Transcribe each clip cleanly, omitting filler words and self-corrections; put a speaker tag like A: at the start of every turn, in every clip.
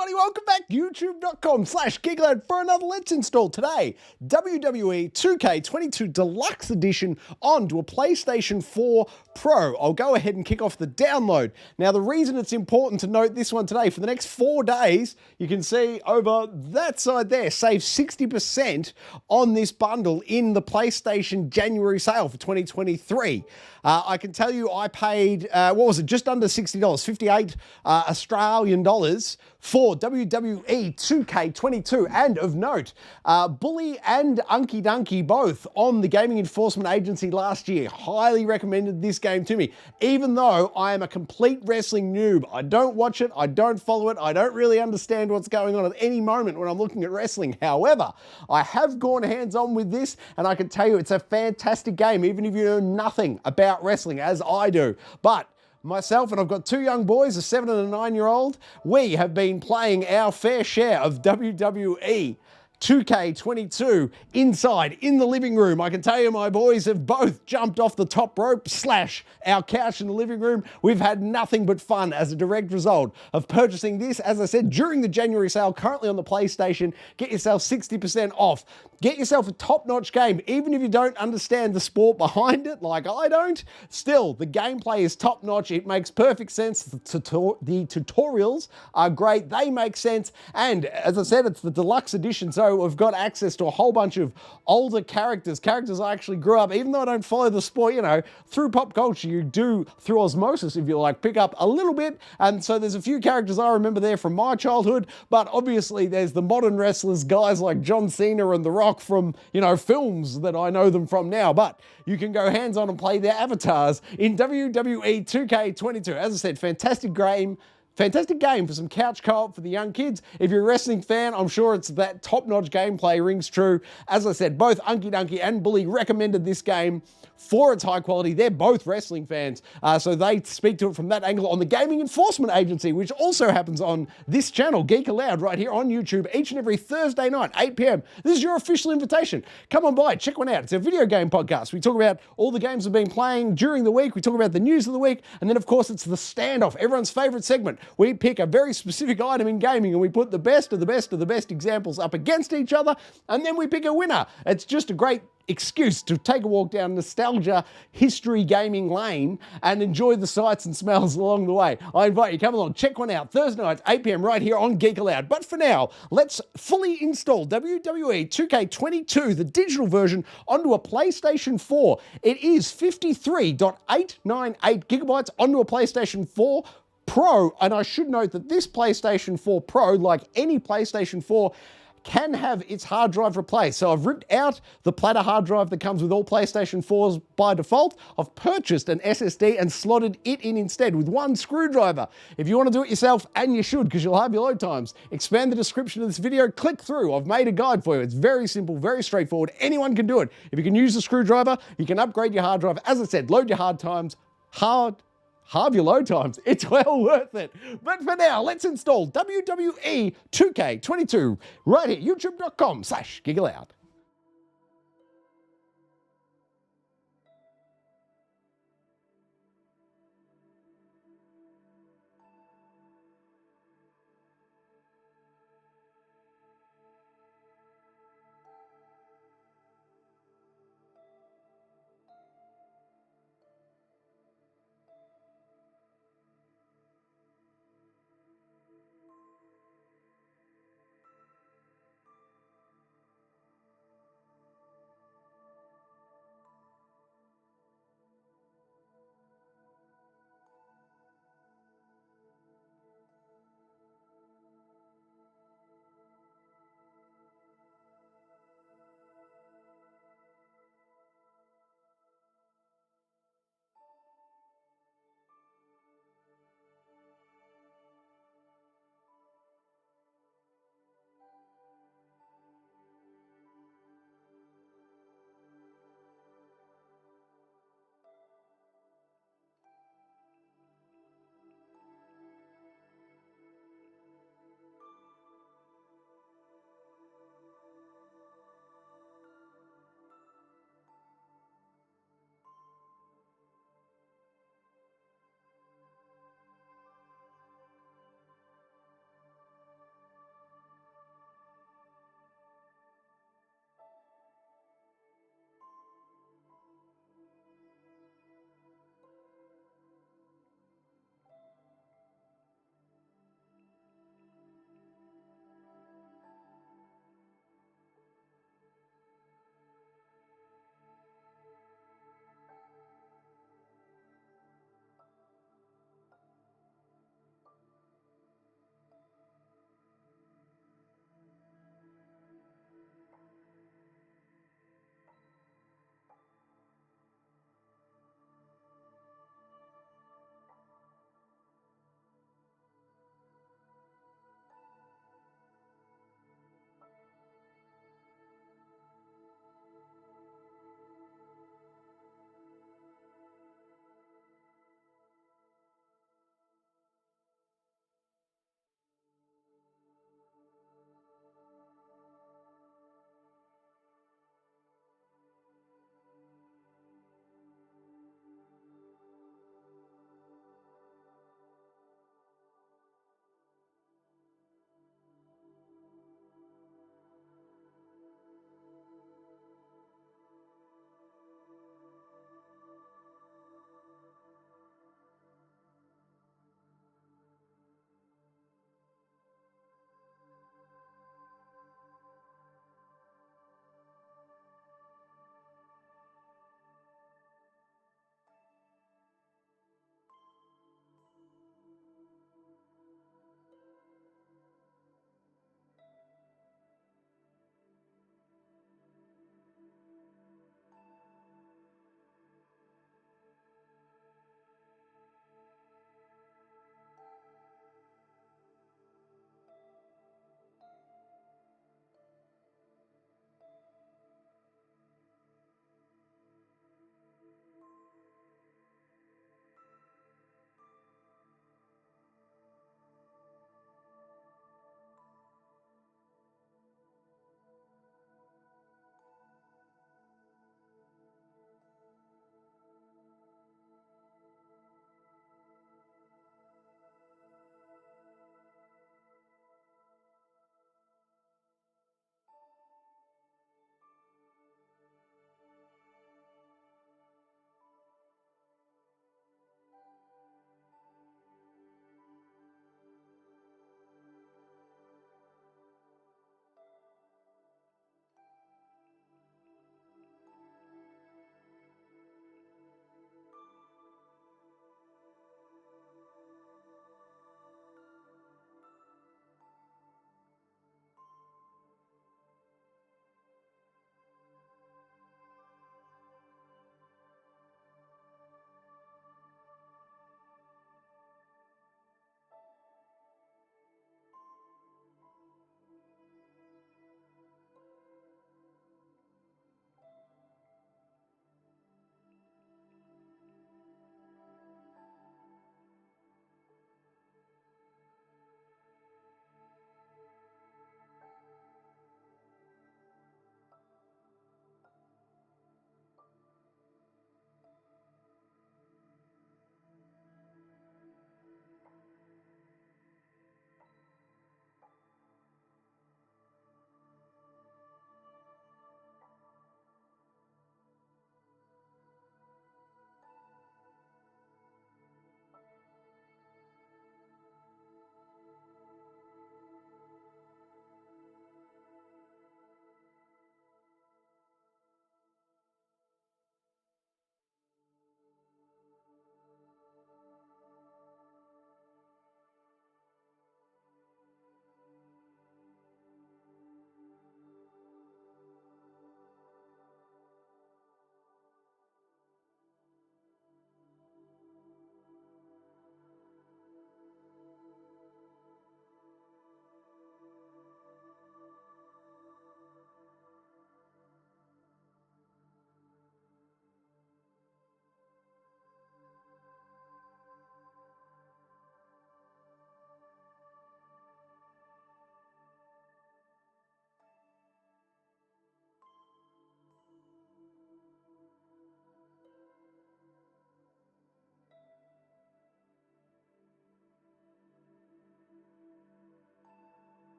A: everybody, welcome back. YouTube.com/GeekLad for another Let's Install today. WWE 2K22 Deluxe Edition onto a PlayStation 4 Pro. I'll go ahead and kick off the download. Now, the reason it's important to note this one today, for the next 4 days, you can see over that side there, save 60% on this bundle in the PlayStation January sale for 2023. I can tell you I paid, what was it, just under $60, 58 Australian dollars for WWE 2K22. And of note, Bully and Unky Dunky both on the Gaming Enforcement Agency last year highly recommended this game to me, even though I am a complete wrestling noob. I don't watch it, I don't follow it, I don't really understand what's going on at any moment when I'm looking at wrestling. However, I have gone hands-on with this, and I can tell you it's a fantastic game, even if you know nothing about wrestling as I do. But myself, and I've got 2 young boys, a 7 and a 9-year-old, we have been playing our fair share of WWE 2K22 inside in the living room. I can tell you my boys have both jumped off the top rope / our couch in the living room. We've had nothing but fun as a direct result of purchasing this, as I said, during the January sale, currently on the PlayStation. Get yourself 60% off. Get yourself a top-notch game, even if you don't understand the sport behind it, like I don't. Still, the gameplay is top-notch. It makes perfect sense. The tutorials are great. They make sense. And as I said, it's the deluxe edition, so we've got access to a whole bunch of older characters I actually grew up, even though I don't follow the sport, you know, through pop culture, you do, through osmosis, if you like, pick up a little bit. And so there's a few characters I remember there from my childhood, but obviously there's the modern wrestlers, guys like John Cena and The Rock from, you know, films that I know them from now. But you can go hands-on and play their avatars in WWE 2K22. As I said, fantastic game for some couch co-op for the young kids. If you're a wrestling fan, I'm sure it's that top-notch gameplay rings true. As I said, both Unky Dunky and Bully recommended this game for its high quality. They're both wrestling fans, so they speak to it from that angle on the Gaming Enforcement Agency, which also happens on this channel, Geek Aloud, right here on YouTube, each and every Thursday night, 8 p.m. This is your official invitation. Come on by, check one out. It's a video game podcast. We talk about all the games we've been playing during the week. We talk about the news of the week. And then, of course, it's the standoff, everyone's favorite segment. We pick a very specific item in gaming and we put the best of the best of the best examples up against each other, and then we pick a winner. It's just a great excuse to take a walk down nostalgia history gaming lane and enjoy the sights and smells along the way. I invite you, come along, check one out, Thursday nights, 8 p.m. right here on Geek Aloud. But for now, let's fully install WWE 2K22, the digital version, onto a PlayStation 4. It is 53.898 gigabytes onto a PlayStation 4 Pro, and I should note that this PlayStation 4 Pro, like any PlayStation 4, can have its hard drive replaced. So I've ripped out the platter hard drive that comes with all PlayStation 4s by default. I've purchased an SSD and slotted it in instead with one screwdriver. If you want to do it yourself, and you should, because you'll have your load times, expand the description of this video, click through. I've made a guide for you. It's very simple, very straightforward. Anyone can do it. If you can use the screwdriver, you can upgrade your hard drive. As I said, load your halve your load times. It's well worth it. But for now, let's install WWE 2K22 right here, youtube.com/GeekAloud.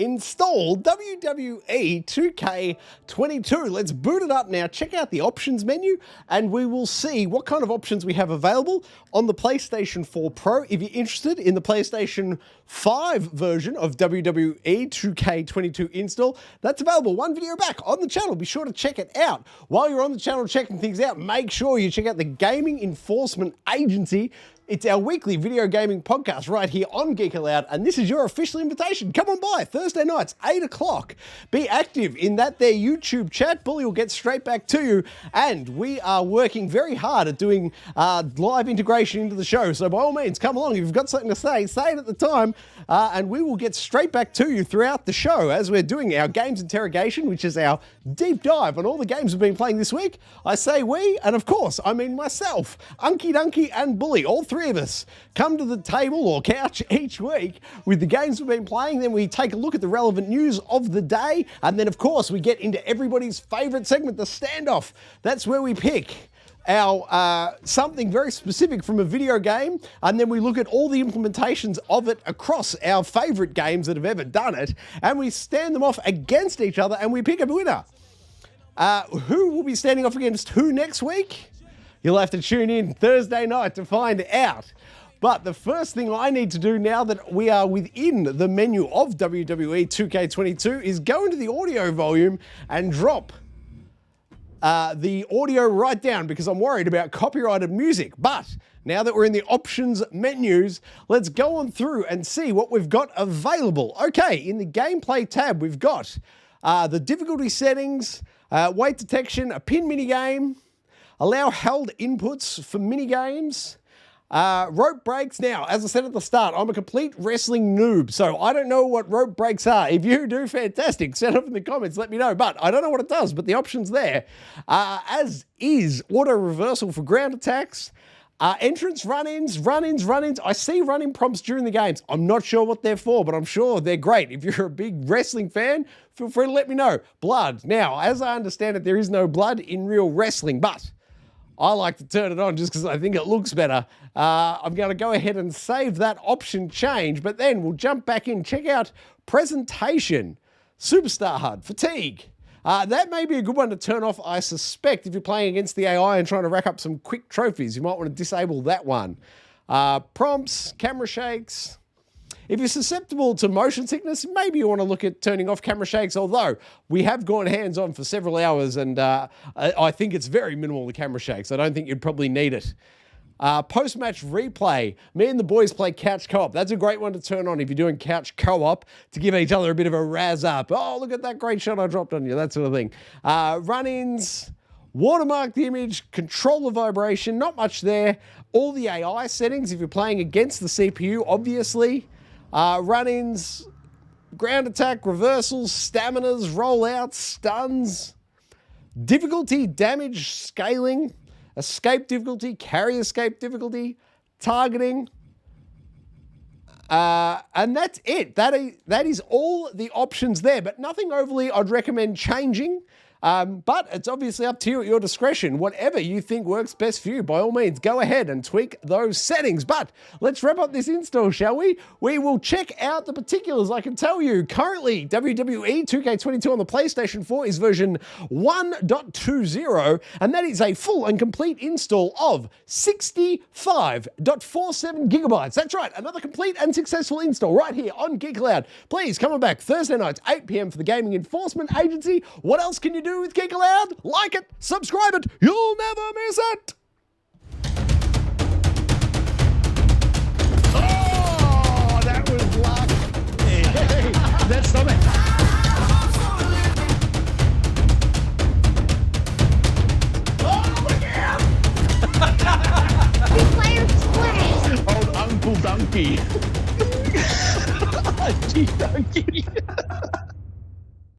A: install WWE 2K22. Let's boot it up now. Check out the options menu and we will see what kind of options we have available on the PlayStation 4 Pro. If you're interested in the PlayStation 5 version of WWE 2K22 install, that's available one video back on the channel. Be sure to check it out. While you're on the channel checking things out, make sure you check out the Gaming Enforcement Agency. It's our weekly video gaming podcast right here on Geek Aloud, and this is your official invitation. Come on by Thursday nights, 8 o'clock. Be active in that there YouTube chat. Bully will get straight back to you, and we are working very hard at doing live integration into the show. So by all means, come along. If you've got something to say it at the time, and we will get straight back to you throughout the show as we're doing our games interrogation, which is our deep dive on all the games we've been playing this week. I say we, and of course, I mean myself, Unky Dunky and Bully, all three of us come to the table or couch each week with the games we've been playing. Then we take a look at the relevant news of the day. And then, of course, we get into everybody's favorite segment, the standoff. That's where we pick our something very specific from a video game, and then we look at all the implementations of it across our favorite games that have ever done it, and we stand them off against each other and we pick a winner. Who will be standing off against who next week? You'll have to tune in Thursday night to find out. But the first thing I need to do now that we are within the menu of WWE 2K22 is go into the audio volume and drop the audio right down because I'm worried about copyrighted music. But now that we're in the options menus, let's go on through and see what we've got available. Okay, in the gameplay tab, we've got the difficulty settings, weight detection, a pin minigame, allow held inputs for minigames, rope breaks. Now, as I said at the start, I'm a complete wrestling noob, so I don't know what rope breaks are. If you do, fantastic. Send up in the comments, let me know. But I don't know what it does, but the option's there. As is auto reversal for ground attacks, entrance, run-ins. I see run-in prompts during the games. I'm not sure what they're for, but I'm sure they're great. If you're a big wrestling fan, feel free to let me know. Blood. Now, as I understand it, there is no blood in real wrestling, but I like to turn it on just because I think it looks better. I'm going to go ahead and save that option change, but then we'll jump back in. Check out presentation, superstar HUD, fatigue. That may be a good one to turn off, I suspect, if you're playing against the AI and trying to rack up some quick trophies. You might want to disable that one. Prompts, camera shakes. If you're susceptible to motion sickness, maybe you want to look at turning off camera shakes, although we have gone hands-on for several hours and I think it's very minimal, the camera shakes. I don't think you'd probably need it. Post-match replay. Me and the boys play couch co-op. That's a great one to turn on if you're doing couch co-op to give each other a bit of a razz up. Oh, look at that great shot I dropped on you, that sort of thing. Run-ins, watermark the image, control the vibration, not much there. All the AI settings if you're playing against the CPU, obviously. Run-ins, ground attack, reversals, staminas, rollouts, stuns, difficulty, damage, scaling, escape difficulty, carry escape difficulty, targeting, and that's it. That is all the options there, but nothing overly I'd recommend changing. But it's obviously up to you at your discretion. Whatever you think works best for you, by all means, go ahead and tweak those settings. But let's wrap up this install, shall we? We will check out the particulars. I can tell you, currently, WWE 2K22 on the PlayStation 4 is version 1.20, and that is a full and complete install of 65.47 gigabytes. That's right, another complete and successful install right here on Geek Aloud. Please come on back Thursday nights, 8 p.m. for the Gaming Enforcement Agency. What else can you do with Geek Aloud? Like it, subscribe it, you'll never miss it. Oh, that was luck. Hey, that's something. Oh, look out!
B: We players play.
A: Old Uncle Donkey.
C: Donkey.